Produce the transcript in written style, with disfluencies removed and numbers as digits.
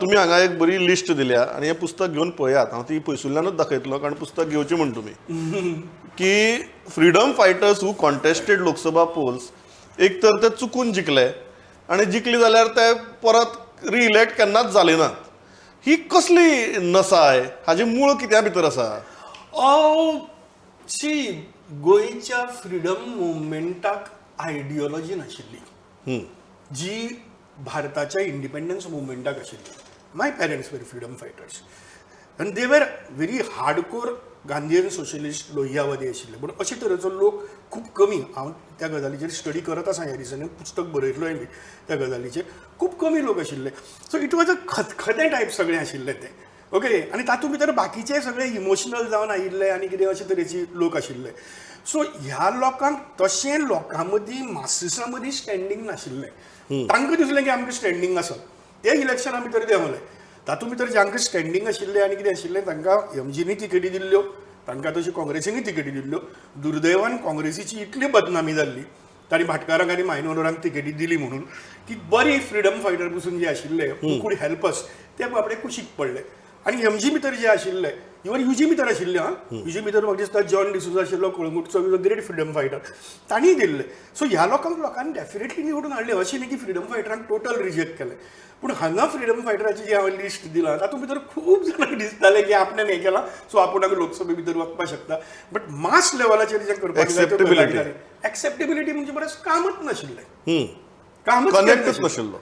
तुम्ही हांगा एक बरी लिस्ट दिल्या आणि हे पुस्तक घेऊन पळयात. हांव ती पयसुल्ल्यानूच दाखयतलो कारण पुस्तक घेवचें म्हण तुमी की फ्रीडम फायटर्स हू कॉन्टेस्टेड लोकसभा पोल्स एक तर ते चुकून जिखले आणि जिखले जाल्यार ते परत रिइलेक्ट केन्नाच जाले नात. ही कसली नसाय, हाजे मूळ कित्या भितर आसा? गोंयच्या फ्रीडम मुवमेंटाक आयडियोलॉजी नाशिल्ली जी भारताच्या इंडिपेंडन्स मुवमेंटाक आशिल्ली. My parents were freedom fighters आनी they were very hardcore Gandhian socialist लोहियावादी आशिल्ले. पूण अशे तरेचो लोक खूब कमी. हांव त्या गजालीचेर स्टडी करत आसा ह्या दिसांनी, पुस्तक बरयतलोय बी त्या गजालीचेर. खूब कमी लोक आशिल्ले. सो इट वॉज अ खतखतें टायप सगळें आशिल्लें तें. ओके. आनी तातूंत भितर बाकीचे सगळे इमोशनल जावन आयिल्ले आनी कितें अशे तरेचे लोक आशिल्ले. सो ह्या लोकांक तशें लोकां मदीं मासिसां मदीं स्टँडींग नाशिल्लें. तांकां दिसलें की आमकां स्टँडींग आसा. ते इलेक्शना भितर देंवले. तातूंत भितर जांकां स्टँडींग आशिल्लें आनी कितें आशिल्लें तांकां एमजीनी तिकेटी दिल्ल्यो, तांकां तशी काँग्रेसीनी तिकेटी दिल्ल्यो. दुर्दैवान काँग्रेसीची इतली बदनामी जाल्ली तांणी भाटकारांक आनी मायनोरांक तिकेटी दिली म्हणून की बरी फ्रीडम फायटर पसून जे आशिल्ले हू कूड हेल्प अस ते बाबडे कुशीक पडले. आनी एमजी भितर जे आशिल्ले इवन युजी भितर आशिल्ले युजी भितर म्हाका दिसता जॉन डिसूजा आशिल्लो कळंगूटचो ग्रेट फ्रीडम फायटर, तांणी दिल्ले. सो ह्या लोकांनी डेफिनेटली निवडून हाडले. अशें न्ही की फ्रीडम फायटरांक टोटल रिजेक्ट केलें. पूण हांगा फ्रीडम फायटराची जी हांवें लिस्ट दिलां तातूंत भितर खूब जाणांक दिसतालें की आपणें हें केलां सो आपूण हांगा लोकसभे भितर वचपाक शकता. बट मास लेवलाचेर जें करपाक जाय एक्सेप्टेबिलिटी म्हणजे परस कामच नाशिल्लें. कामच कनेक्टच नाशिल्लो.